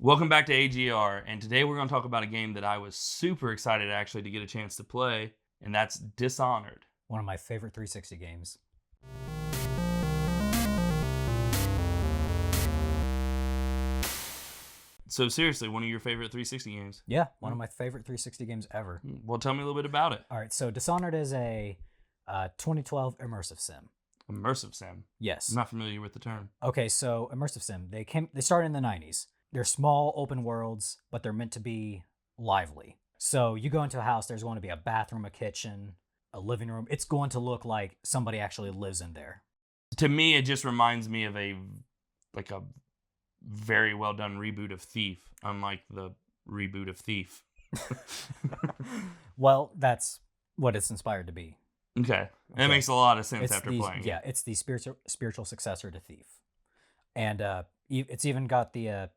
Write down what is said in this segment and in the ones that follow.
Welcome back to AGR, and today we're going to talk about a game that I was super excited actually to get a chance to play, and that's Dishonored. One of my favorite 360 games. So seriously, one of your favorite 360 games? Yeah, one of my favorite 360 games ever. Well, tell me a little bit about it. All right, so Dishonored is a 2012 immersive sim. Immersive sim? Yes. I'm not familiar with the term. Okay, so immersive sim, they started in the 90s. They're small open worlds, but they're meant to be lively. So you go into a house, there's going to be a bathroom, a kitchen, a living room. It's going to look like somebody actually lives in there. To me, it just reminds me of a very well done reboot of Thief, unlike the reboot of Thief. Well, that's what it's inspired to be. Okay. That makes a lot of sense after playing it. Yeah, it's the spiritual successor to Thief. And it's even got the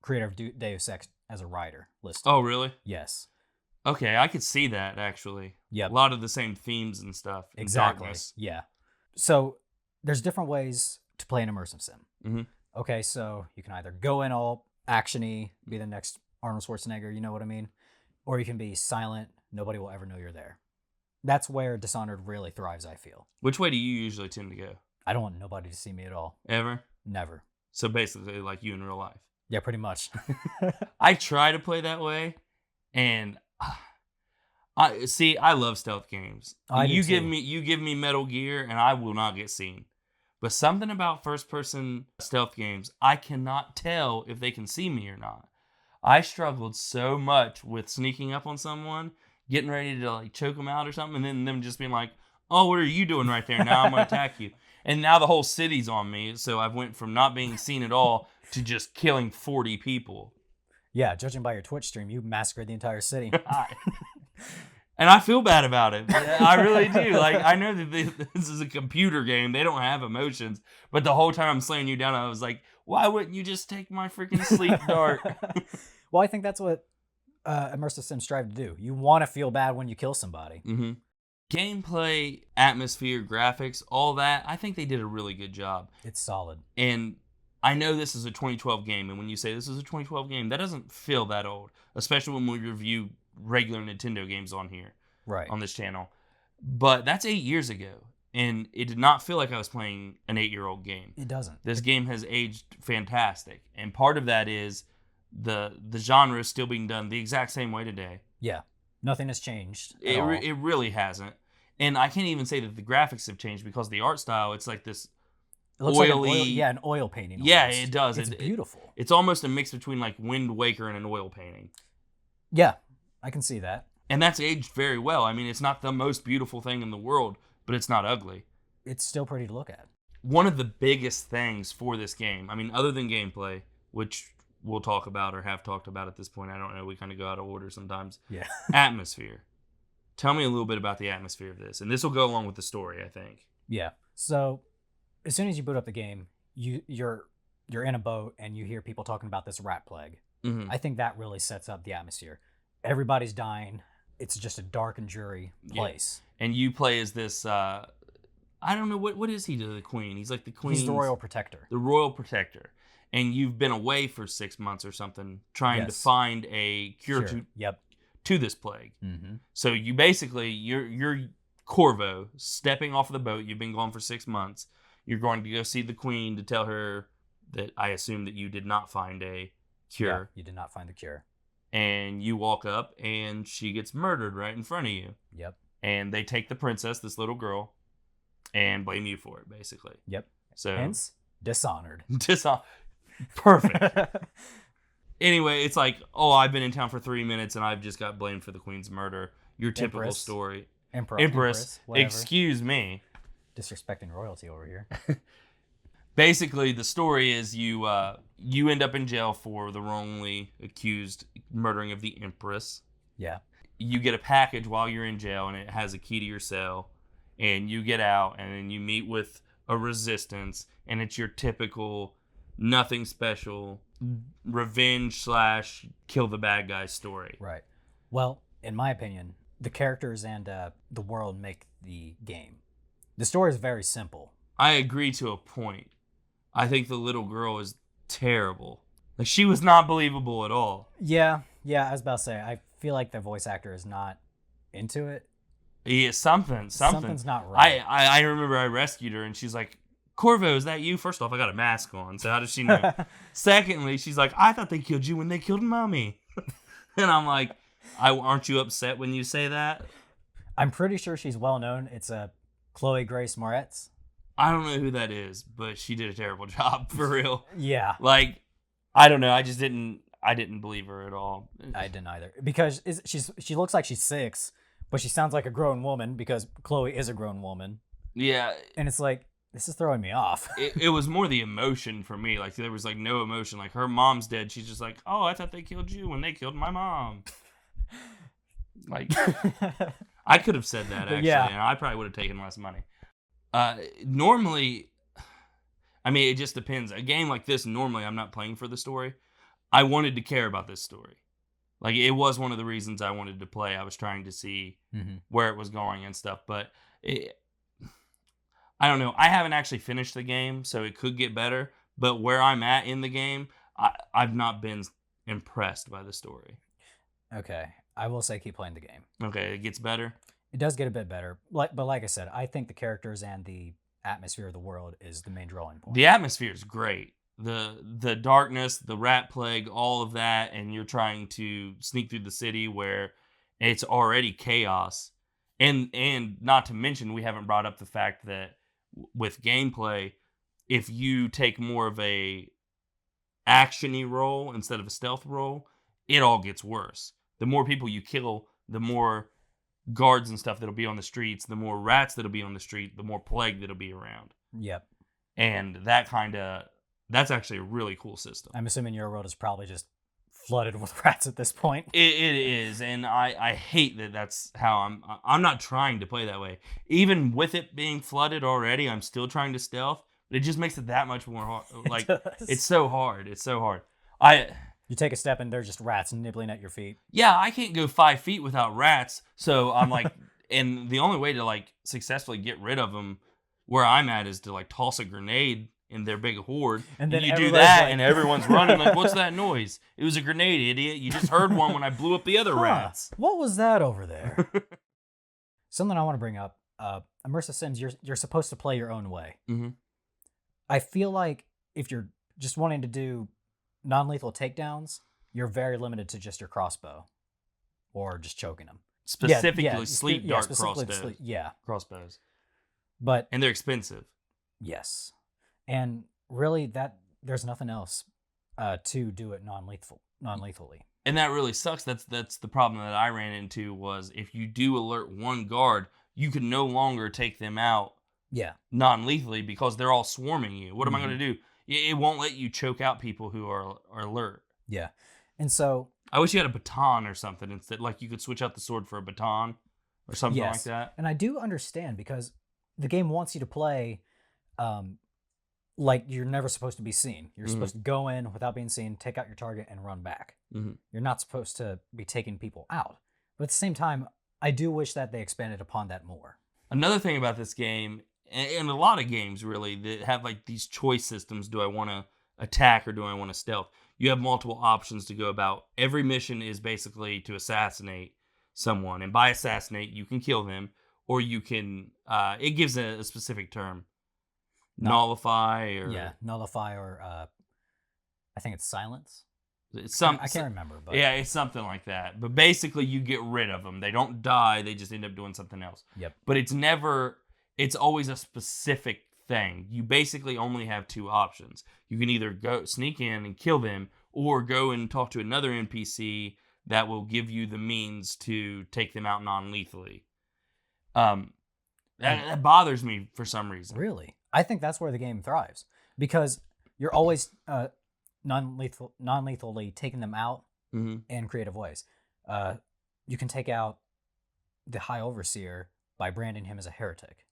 creator of Deus Ex as a writer listed. Oh, really? Yes. Okay, I could see that, actually. Yep. A lot of the same themes and stuff. Exactly. Darkness. Yeah. So there's different ways to play an immersive sim. Mm-hmm. Okay, so you can either go in all action-y, be the next Arnold Schwarzenegger, you know what I mean? Or you can be silent, nobody will ever know you're there. That's where Dishonored really thrives, I feel. Which way do you usually tend to go? I don't want nobody to see me at all. Ever? Never. So basically like you in real life. Yeah, pretty much. I try to play that way, and I love stealth games. You give me Metal Gear, and I will not get seen. But something about first-person stealth games, I cannot tell if they can see me or not. I struggled so much with sneaking up on someone, getting ready to like choke them out or something, and then them just being like, "Oh, what are you doing right there? Now I'm gonna attack you." And now the whole city's on me, so I went from not being seen at all to just killing 40 people. Yeah, judging by your Twitch stream, you massacred the entire city. And I feel bad about it. I really do. Like, I know that this is a computer game. They don't have emotions. But the whole time I'm slaying you down, I was like, why wouldn't you just take my freaking sleep dart? Well, I think that's what immersive sims strive to do. You want to feel bad when you kill somebody. Mm-hmm. Gameplay, atmosphere, graphics, all that, I think they did a really good job. It's solid. And I know this is a 2012 game, and when you say this is a 2012 game, that doesn't feel that old, especially when we review regular Nintendo games on here, right, on this channel. But that's 8 years ago, and it did not feel like I was playing an 8-year-old game. It doesn't. This game has aged fantastic, and part of that is the genre is still being done the exact same way today. Yeah, nothing has changed. It really hasn't. And I can't even say that the graphics have changed because the art style, it's like this it looks oily... like an oil painting. Almost. Yeah, it does. It's beautiful. It's almost a mix between like Wind Waker and an oil painting. Yeah, I can see that. And that's aged very well. I mean, it's not the most beautiful thing in the world, but it's not ugly. It's still pretty to look at. One of the biggest things for this game, I mean, other than gameplay, which we'll talk about or have talked about at this point, I don't know, we kind of go out of order sometimes. Yeah. Atmosphere. Tell me a little bit about the atmosphere of this. And this will go along with the story, I think. Yeah. So as soon as you boot up the game, you're in a boat and you hear people talking about this rat plague. Mm-hmm. I think that really sets up the atmosphere. Everybody's dying. It's just a dark and dreary place. Yeah. And you play as this, I don't know, what is he to the queen? He's like the queen. He's the royal protector. The royal protector. And you've been away for 6 months or something trying to find a cure to this plague. Mm-hmm. So you basically, you're Corvo, stepping off the boat. You've been gone for 6 months. You're going to go see the queen to tell her that I assume that you did not find a cure. Yeah, you did not find the cure. And you walk up and she gets murdered right in front of you. Yep. And they take the princess, this little girl, and blame you for it, basically. Yep. So hence, Dishonored. Perfect. Anyway, it's like, oh, I've been in town for 3 minutes and I've just got blamed for the queen's murder. Your typical story. Empress. Excuse me. Disrespecting royalty over here. Basically, the story is you end up in jail for the wrongly accused murdering of the Empress. Yeah. You get a package while you're in jail, and it has a key to your cell. And you get out, and then you meet with a resistance, and it's your typical nothing special revenge / kill the bad guy story. Right. Well, in my opinion, the characters and the world make the game. The story is very simple. I agree to a point. I think the little girl is terrible. Like, she was not believable at all. Yeah, I was about to say, I feel like the voice actor is not into it. Yeah, Something's not right. I remember I rescued her, and she's like, Corvo, is that you? First off, I got a mask on, so how does she know? Secondly, she's like, I thought they killed you when they killed Mommy. And I'm like, aren't you upset when you say that? I'm pretty sure she's well known. It's Chloe Grace Moretz. I don't know who that is, but she did a terrible job, for real. Yeah. Like, I don't know. I didn't believe her at all. I didn't either. Because she looks like she's 6, but she sounds like a grown woman because Chloe is a grown woman. Yeah. And it's like, this is throwing me off. It was more the emotion for me. Like, there was, like, no emotion. Like, her mom's dead. She's just like, oh, I thought they killed you when they killed my mom. Like, I could have said that, actually, and I probably would have taken less money. Normally, I mean, it just depends. A game like this, normally, I'm not playing for the story. I wanted to care about this story. Like, it was one of the reasons I wanted to play. I was trying to see where it was going and stuff, but I don't know. I haven't actually finished the game, so it could get better. But where I'm at in the game, I've not been impressed by the story. Okay. I will say keep playing the game. Okay, it gets better? It does get a bit better. But like I said, I think the characters and the atmosphere of the world is the main drawing point. The atmosphere is great. The darkness, the rat plague, all of that, and you're trying to sneak through the city where it's already chaos. And not to mention, we haven't brought up the fact that with gameplay, if you take more of a action-y role instead of a stealth role, it all gets worse. The more people you kill, the more guards and stuff that'll be on the streets, the more rats that'll be on the street, the more plague that'll be around. Yep. And that's actually a really cool system. I'm assuming your world is probably just flooded with rats at this point. It is, and I hate that that's how I'm not trying to play that way. Even with it being flooded already, I'm still trying to stealth, but it just makes it that much more hard. Like, it's so hard. It's so hard. You take a step and there's just rats nibbling at your feet. Yeah, I can't go 5 feet without rats, so I'm like, and the only way to, like, successfully get rid of them where I'm at is to, like, toss a grenade in their big horde, and then you do that, and everyone's running like, what's that noise? It was a grenade, idiot. You just heard one when I blew up the other rats. What was that over there? Something I want to bring up, Immersive Sims, you're supposed to play your own way. Mm-hmm. I feel like if you're just wanting to do non-lethal takedowns, you're very limited to just your crossbow or just choking them. Specifically, sleep dart crossbows. Crossbows. And they're expensive. Yes. And really, there's nothing else to do it non-lethally. And that really sucks. That's the problem that I ran into was if you do alert one guard, you can no longer take them out non-lethally because they're all swarming you. What am I going to do? It won't let you choke out people who are alert. Yeah. And so I wish you had a baton or something instead. Like you could switch out the sword for a baton or something like that. And I do understand because the game wants you to play like you're never supposed to be seen. You're supposed to go in without being seen, take out your target, and run back. You're not supposed to be taking people out. But at the same time, I do wish that they expanded upon that more. Another thing about this game, and a lot of games really, that have like these choice systems, do I want to attack or do I want to stealth? You have multiple options to go about. Every mission is basically to assassinate someone. And by assassinate, you can kill them, or you can, it gives a specific term. Nullify or I think it's silence. It's I can't remember, but yeah, it's something like that. But basically, you get rid of them. They don't die; they just end up doing something else. Yep. But it's always a specific thing. You basically only have 2 options. You can either go sneak in and kill them, or go and talk to another NPC that will give you the means to take them out non-lethally. That bothers me for some reason. Really? I think that's where the game thrives because you're always non-lethally taking them out in creative ways. You can take out the High Overseer by branding him as a heretic.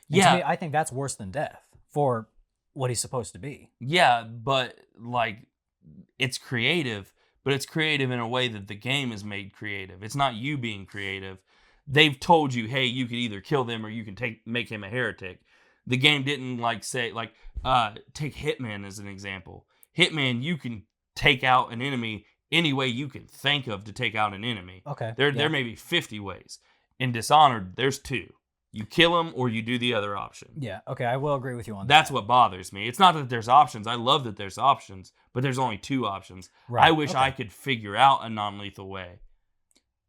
And to me, I think that's worse than death for what he's supposed to be. Yeah, but like it's creative, but it's creative in a way that the game is made creative. It's not you being creative. They've told you, hey, you could either kill them or you can make him a heretic. The game didn't like say like take Hitman as an example. Hitman, you can take out an enemy any way you can think of to take out an enemy. Okay. There may be 50 ways. In Dishonored, there's 2. You kill them or you do the other option. Yeah, okay, I will agree with you on that. That's what bothers me. It's not that there's options. I love that there's options, but there's only 2 options. Right. I wish I could figure out a non-lethal way.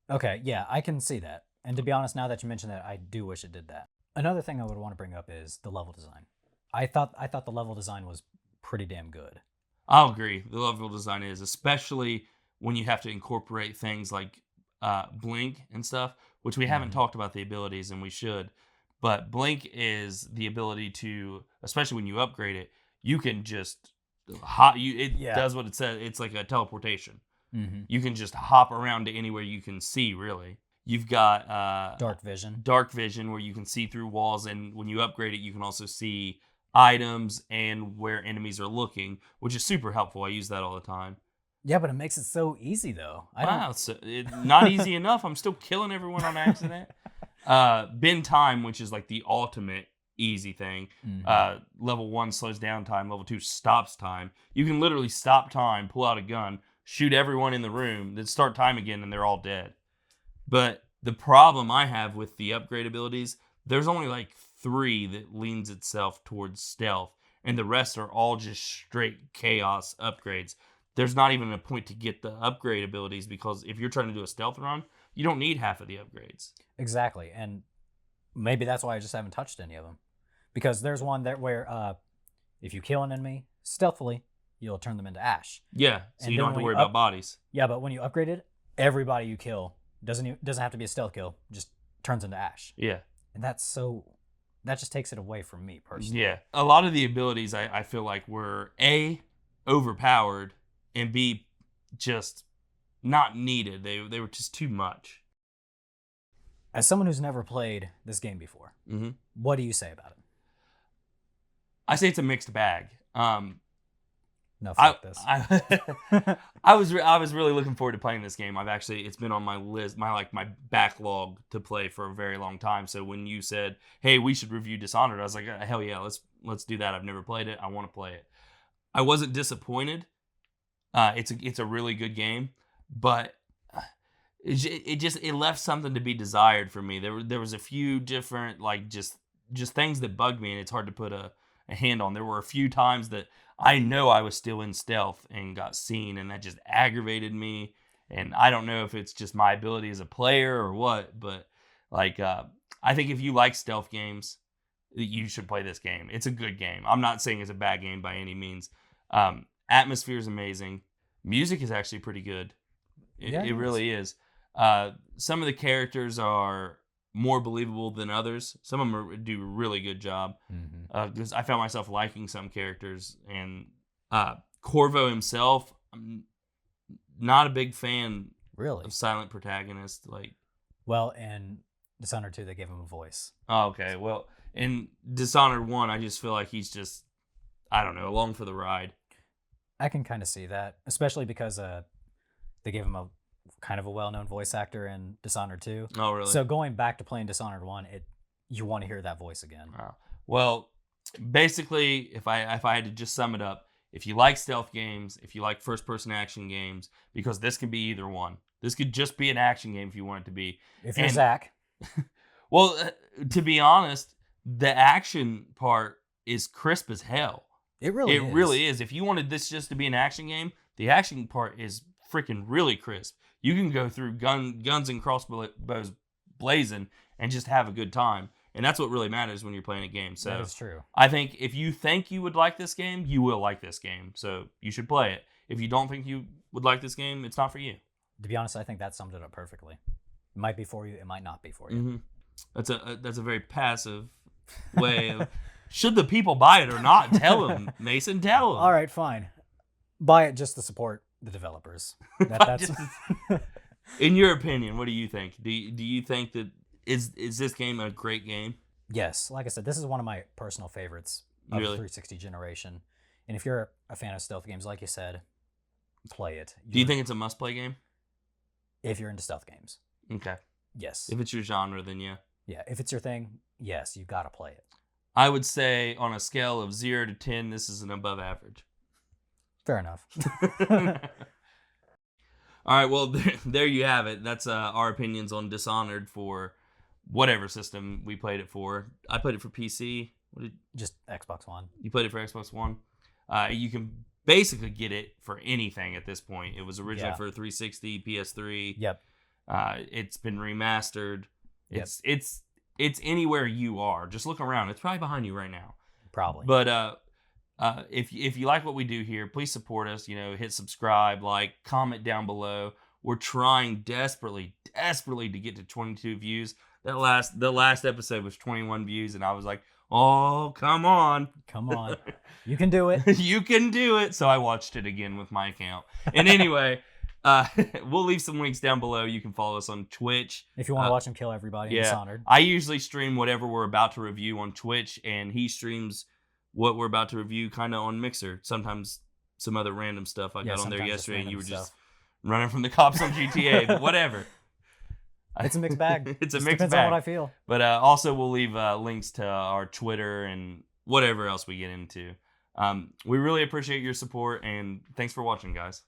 Okay, yeah, I can see that. And to be honest, now that you mention that, I do wish it did that. Another thing I would want to bring up is the level design. I thought the level design was pretty damn good. I'll agree. The level design is, especially when you have to incorporate things like blink and stuff, which we haven't talked about the abilities, and we should. But blink is the ability to, especially when you upgrade it, you can just hop. It does what it says. It's like a teleportation. Mm-hmm. You can just hop around to anywhere you can see, really. You've got dark vision. Dark vision, where you can see through walls, and when you upgrade it, you can also see items and where enemies are looking, which is super helpful. I use that all the time. Yeah, but it makes it so easy, though. Not easy enough. I'm still killing everyone on accident. Bend time, which is like the ultimate easy thing. Mm-hmm. Level 1 slows down time. Level 2 stops time. You can literally stop time, pull out a gun, shoot everyone in the room, then start time again, and they're all dead. But the problem I have with the upgrade abilities, there's only like 3 that leans itself towards stealth, and the rest are all just straight chaos upgrades. There's not even a point to get the upgrade abilities, because if you're trying to do a stealth run, you don't need half of the upgrades. Exactly, and maybe that's why I just haven't touched any of them. Because there's one that where if you kill an enemy stealthily, you'll turn them into ash. Yeah, so you don't have to worry about bodies. Yeah, but when you upgrade it, everybody you kill doesn't have to be a stealth kill, just turns into ash. Yeah. And that just takes it away from me personally. Yeah. A lot of the abilities I feel like were A, overpowered, and B, just not needed. They were just too much. As someone who's never played this game before, mm-hmm. What do you say about it? I say it's a mixed bag. No, fuck this. I was really looking forward to playing this game. It's been on my list, my backlog to play for a very long time. So when you said, "Hey, we should review Dishonored," I was like, "Hell yeah, let's do that." I've never played it. I want to play it. I wasn't disappointed. It's a really good game, but it left something to be desired for me. There was a few different just things that bugged me, and it's hard to put a hand on. There were a few times that I know I was still in stealth and got seen, and that just aggravated me. And I don't know if it's just my ability as a player or what, but I think if you like stealth games, you should play this game. It's a good game. I'm not saying it's a bad game by any means. Atmosphere is amazing. Music is actually pretty good. It really is. Some of the characters are more believable than others. Some of them do a really good job. Because I found myself liking some characters. And Corvo himself, I'm not a big fan of silent protagonists. Well, in Dishonored 2, they gave him a voice. Oh, okay. Well, in Dishonored 1, I just feel like he's just, I don't know, along for the ride. I can kind of see that, especially because they gave him a kind of a well-known voice actor in Dishonored 2. Oh, really? So going back to playing Dishonored 1, you want to hear that voice again. Oh. Well, basically, if I had to just sum it up, if you like stealth games, if you like first-person action games, because this can be either one. This could just be an action game if you want it to be. If you're Zach. Well, to be honest, the action part is crisp as hell. It really is. If you wanted this just to be an action game, the action part is freaking really crisp. You can go through guns and crossbows blazing and just have a good time. And that's what really matters when you're playing a game. So that is true. I think if you think you would like this game, you will like this game. So you should play it. If you don't think you would like this game, it's not for you. To be honest, I think that summed it up perfectly. It might be for you. It might not be for you. Mm-hmm. That's a very passive way of... Should the people buy it or not? Tell them, Mason. Tell them. All right, fine. Buy it just to support the developers. That's... In your opinion, what do you think? Do you think that is this game a great game? Yes. Like I said, this is one of my personal favorites of the 360 generation. And if you're a fan of stealth games, like you said, play it. Do you think it's a must-play game? If you're into stealth games. Okay. Yes. If it's your genre, then yeah. Yeah. If it's your thing, yes, you got to play it. I would say on a scale of 0 to 10, this is an above average. Fair enough. All right, well, there you have it. That's our opinions on Dishonored for whatever system we played it for. I played it for PC. Just Xbox One. You played it for Xbox One. You can basically get it for anything at this point. It was originally for 360, PS3. Yep. It's been remastered. It's anywhere you are. Just look around. It's probably behind you right now. Probably. But if you like what we do here, please support us. Hit subscribe, like, comment down below. We're trying desperately to get to 22 views. The last episode was 21 views, and I was like, oh, come on. You can do it. You can do it. So I watched it again with my account. And anyway, we'll leave some links down below. You can follow us on Twitch. If you want to watch him kill everybody in Dishonored. I usually stream whatever we're about to review on Twitch, and he streams what we're about to review kind of on Mixer. Sometimes some other random stuff I got on there yesterday, and you were just running from the cops on GTA, but whatever. It's a mixed bag. It's a mixed depends bag. on what I feel. But also, we'll leave links to our Twitter and whatever else we get into. We really appreciate your support, and thanks for watching, guys.